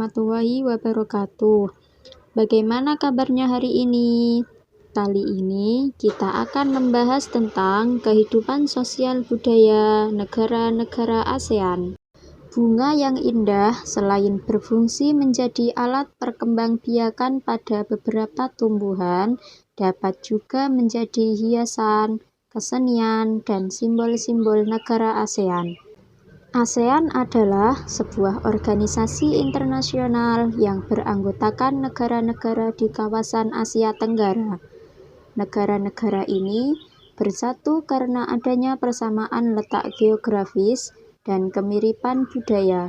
warahmatullahi wabarakatuh. Bagaimana kabarnya hari ini? Kali ini kita akan membahas tentang kehidupan sosial budaya negara-negara ASEAN. Bunga yang indah selain berfungsi menjadi alat perkembangbiakan pada beberapa tumbuhan, dapat juga menjadi hiasan, kesenian, dan simbol-simbol negara ASEAN. ASEAN adalah sebuah organisasi internasional yang beranggotakan negara-negara di kawasan Asia Tenggara. Negara-negara ini bersatu karena adanya persamaan letak geografis dan kemiripan budaya.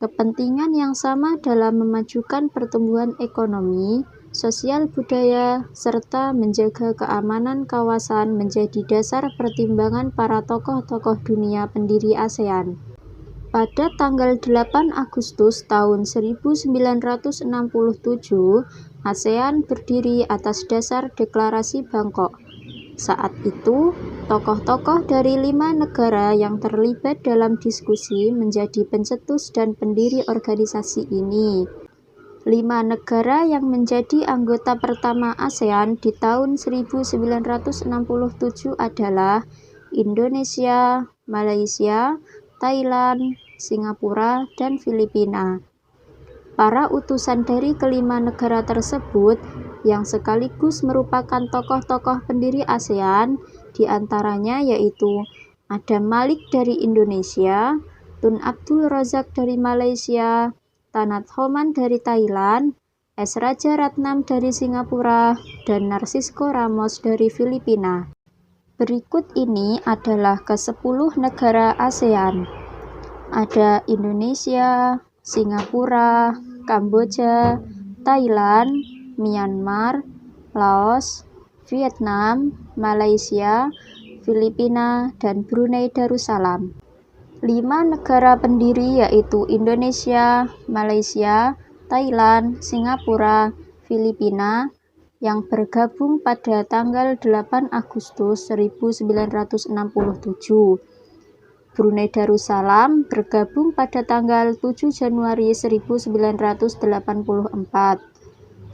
Kepentingan yang sama dalam memajukan pertumbuhan ekonomi, sosial budaya, serta menjaga keamanan kawasan menjadi dasar pertimbangan para tokoh-tokoh dunia pendiri ASEAN. Pada tanggal 8 Agustus tahun 1967, ASEAN berdiri atas dasar Deklarasi Bangkok. Saat itu, tokoh-tokoh dari 5 negara yang terlibat dalam diskusi menjadi pencetus dan pendiri organisasi ini. 5 negara yang menjadi anggota pertama ASEAN di tahun 1967 adalah Indonesia, Malaysia, Thailand, Singapura, dan Filipina. Para utusan dari kelima negara tersebut yang sekaligus merupakan tokoh-tokoh pendiri ASEAN, diantaranya yaitu Adam Malik dari Indonesia, Tun Abdul Razak dari Malaysia, Tanat Homan dari Thailand, S. Raja Ratnam dari Singapura, dan Narcisco Ramos dari Filipina. Berikut ini adalah ke-10 negara ASEAN. Ada Indonesia, Singapura, Kamboja, Thailand, Myanmar, Laos, Vietnam, Malaysia, Filipina, dan Brunei Darussalam. 5 negara pendiri yaitu Indonesia, Malaysia, Thailand, Singapura, Filipina, yang bergabung pada tanggal 8 Agustus 1967. Brunei Darussalam bergabung pada tanggal 7 Januari 1984.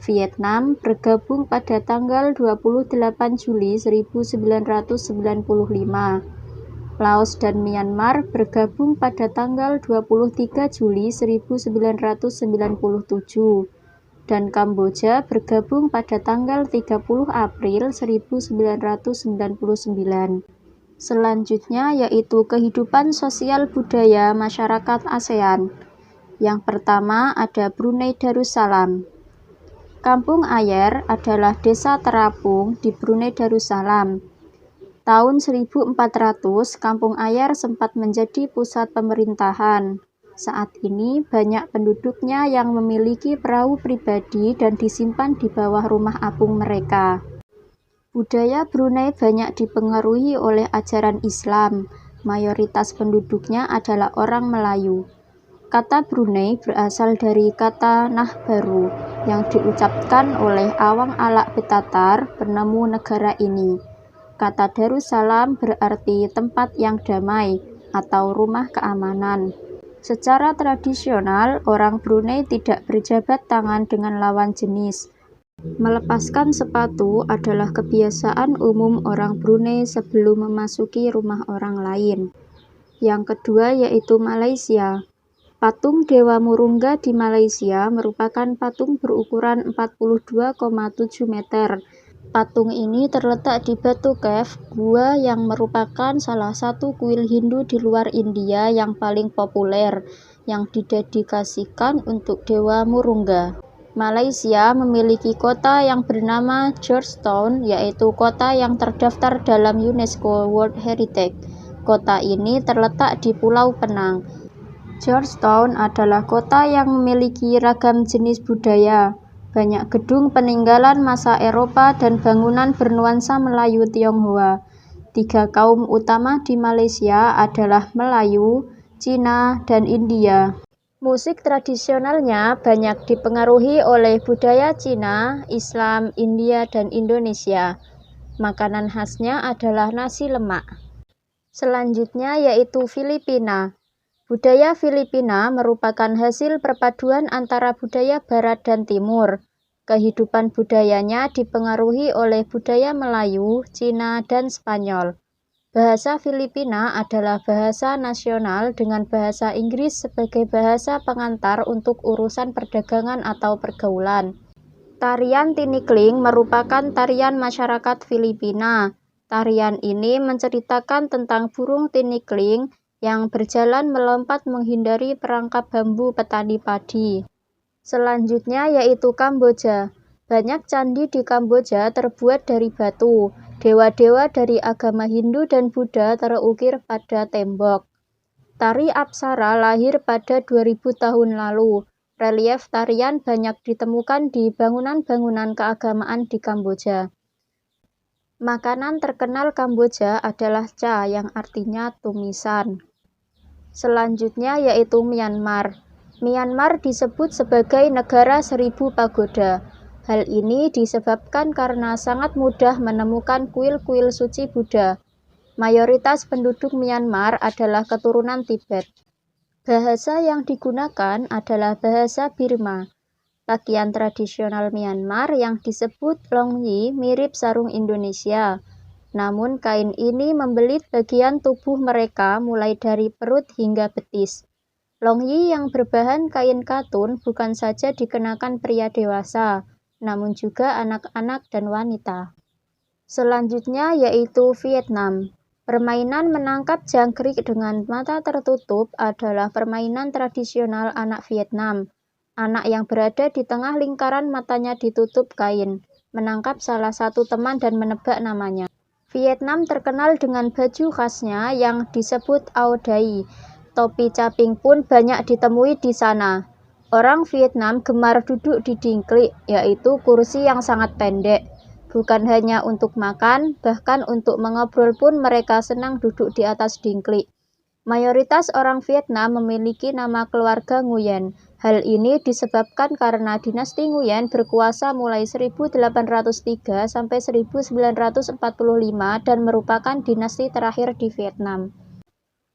Vietnam bergabung pada tanggal 28 Juli 1995. Laos dan Myanmar bergabung pada tanggal 23 Juli 1997. Dan Kamboja bergabung pada tanggal 30 April 1999. Selanjutnya yaitu kehidupan sosial budaya masyarakat ASEAN. Yang pertama ada Brunei Darussalam. Kampung Ayer adalah desa terapung di Brunei Darussalam. Tahun 1400, Kampung Ayer sempat menjadi pusat pemerintahan. Saat ini banyak penduduknya yang memiliki perahu pribadi dan disimpan di bawah rumah apung mereka. Budaya Brunei banyak dipengaruhi oleh ajaran Islam. Mayoritas penduduknya adalah orang Melayu. Kata Brunei berasal dari kata Nahbaru yang diucapkan oleh Awang Alak Betatar, penemu negara ini. Kata Darussalam berarti tempat yang damai atau rumah keamanan. Secara tradisional, orang Brunei tidak berjabat tangan dengan lawan jenis. Melepaskan sepatu adalah kebiasaan umum orang Brunei sebelum memasuki rumah orang lain. Yang kedua yaitu Malaysia. Patung Dewa Murungga di Malaysia merupakan patung berukuran 42,7 meter. Patung ini terletak di Batu Cave, gua yang merupakan salah satu kuil Hindu di luar India yang paling populer, yang didedikasikan untuk Dewa Murungga. Malaysia memiliki kota yang bernama Georgetown, yaitu kota yang terdaftar dalam UNESCO World Heritage. Kota ini terletak di Pulau Penang. Georgetown adalah kota yang memiliki ragam jenis budaya, banyak gedung peninggalan masa Eropa dan bangunan bernuansa Melayu Tionghoa. 3 kaum utama di Malaysia adalah Melayu, Cina, dan India. Musik tradisionalnya banyak dipengaruhi oleh budaya Cina, Islam, India, dan Indonesia. Makanan khasnya adalah nasi lemak. Selanjutnya yaitu Filipina. Budaya Filipina merupakan hasil perpaduan antara budaya Barat dan Timur. Kehidupan budayanya dipengaruhi oleh budaya Melayu, Cina, dan Spanyol. Bahasa Filipina adalah bahasa nasional dengan bahasa Inggris sebagai bahasa pengantar untuk urusan perdagangan atau pergaulan. Tarian tinikling merupakan tarian masyarakat Filipina. Tarian ini menceritakan tentang burung tinikling yang berjalan melompat menghindari perangkap bambu petani padi. Selanjutnya yaitu Kamboja. Banyak candi di Kamboja terbuat dari batu. Dewa-dewa dari agama Hindu dan Buddha terukir pada tembok. Tari Apsara lahir pada 2000 tahun lalu. Relief tarian banyak ditemukan di bangunan-bangunan keagamaan di Kamboja. Makanan terkenal Kamboja adalah cha yang artinya tumisan. Selanjutnya yaitu Myanmar. Myanmar disebut sebagai negara 1000 pagoda. Hal ini disebabkan karena sangat mudah menemukan kuil-kuil suci Buddha. Mayoritas penduduk Myanmar adalah keturunan Tibet. Bahasa yang digunakan adalah bahasa Birma. Pakaian tradisional Myanmar yang disebut longyi mirip sarung Indonesia. Namun kain ini membelit bagian tubuh mereka mulai dari perut hingga betis. Longyi yang berbahan kain katun bukan saja dikenakan pria dewasa, namun juga anak-anak dan wanita. Selanjutnya yaitu Vietnam. Permainan menangkap jangkrik dengan mata tertutup adalah permainan tradisional anak Vietnam. Anak yang berada di tengah lingkaran matanya ditutup kain, menangkap salah satu teman dan menebak namanya. Vietnam terkenal dengan baju khasnya yang disebut Ao Dai. Topi caping pun banyak ditemui di sana. Orang Vietnam gemar duduk di dingklik, yaitu kursi yang sangat pendek. Bukan hanya untuk makan, bahkan untuk mengobrol pun mereka senang duduk di atas dingklik. Mayoritas orang Vietnam memiliki nama keluarga Nguyen. Hal ini disebabkan karena dinasti Nguyen berkuasa mulai 1803 sampai 1945 dan merupakan dinasti terakhir di Vietnam.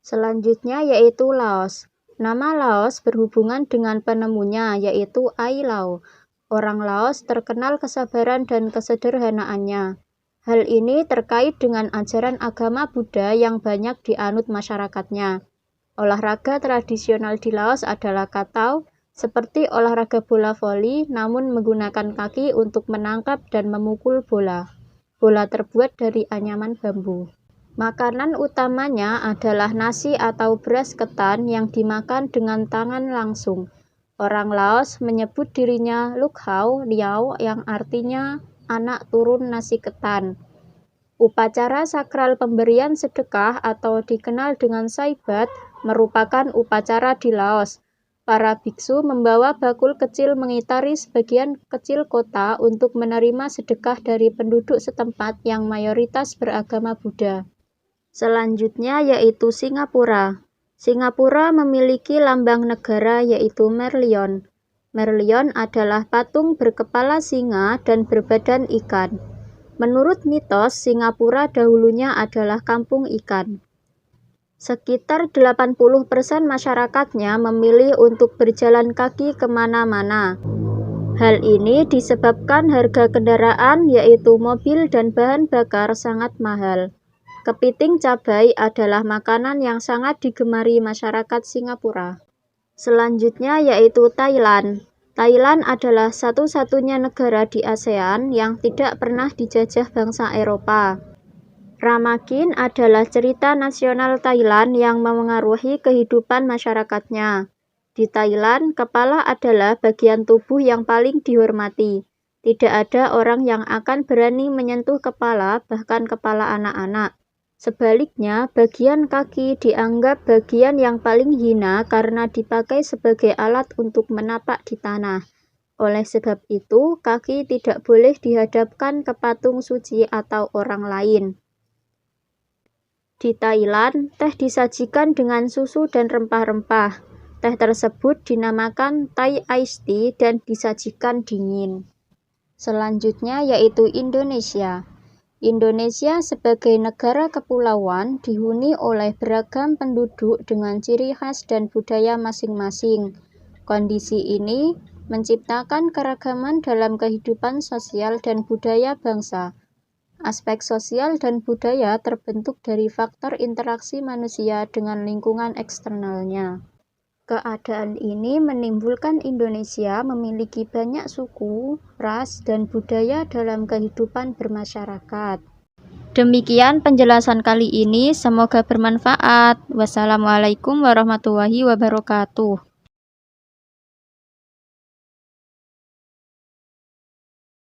Selanjutnya yaitu Laos. Nama Laos berhubungan dengan penemunya yaitu Ai Lao. Orang Laos terkenal kesabaran dan kesederhanaannya. Hal ini terkait dengan ajaran agama Buddha yang banyak dianut masyarakatnya. Olahraga tradisional di Laos adalah katau, seperti olahraga bola voli namun menggunakan kaki untuk menangkap dan memukul bola. Bola terbuat dari anyaman bambu. Makanan utamanya adalah nasi atau beras ketan yang dimakan dengan tangan langsung. Orang Laos menyebut dirinya Luk Hau Liao yang artinya anak turun nasi ketan. Upacara sakral pemberian sedekah atau dikenal dengan Saibat merupakan upacara di Laos. Para biksu membawa bakul kecil mengitari sebagian kecil kota untuk menerima sedekah dari penduduk setempat yang mayoritas beragama Buddha. Selanjutnya yaitu Singapura. Singapura memiliki lambang negara yaitu Merlion. Merlion adalah patung berkepala singa dan berbadan ikan. Menurut mitos, Singapura dahulunya adalah kampung ikan. Sekitar 80% masyarakatnya memilih untuk berjalan kaki kemana-mana. Hal ini disebabkan harga kendaraan yaitu mobil dan bahan bakar sangat mahal. Kepiting cabai adalah makanan yang sangat digemari masyarakat Singapura. Selanjutnya yaitu Thailand. Thailand adalah satu-satunya negara di ASEAN yang tidak pernah dijajah bangsa Eropa. Ramakin adalah cerita nasional Thailand yang memengaruhi kehidupan masyarakatnya. Di Thailand, kepala adalah bagian tubuh yang paling dihormati. Tidak ada orang yang akan berani menyentuh kepala, bahkan kepala anak-anak. Sebaliknya, bagian kaki dianggap bagian yang paling hina karena dipakai sebagai alat untuk menapak di tanah. Oleh sebab itu, kaki tidak boleh dihadapkan ke patung suci atau orang lain. Di Thailand, teh disajikan dengan susu dan rempah-rempah. Teh tersebut dinamakan Thai Iced Tea dan disajikan dingin. Selanjutnya yaitu Indonesia. Indonesia sebagai negara kepulauan dihuni oleh beragam penduduk dengan ciri khas dan budaya masing-masing. Kondisi ini menciptakan keragaman dalam kehidupan sosial dan budaya bangsa. Aspek sosial dan budaya terbentuk dari faktor interaksi manusia dengan lingkungan eksternalnya. Keadaan ini menimbulkan Indonesia memiliki banyak suku, ras, dan budaya dalam kehidupan bermasyarakat. Demikian penjelasan kali ini, semoga bermanfaat. Wassalamualaikum warahmatullahi wabarakatuh.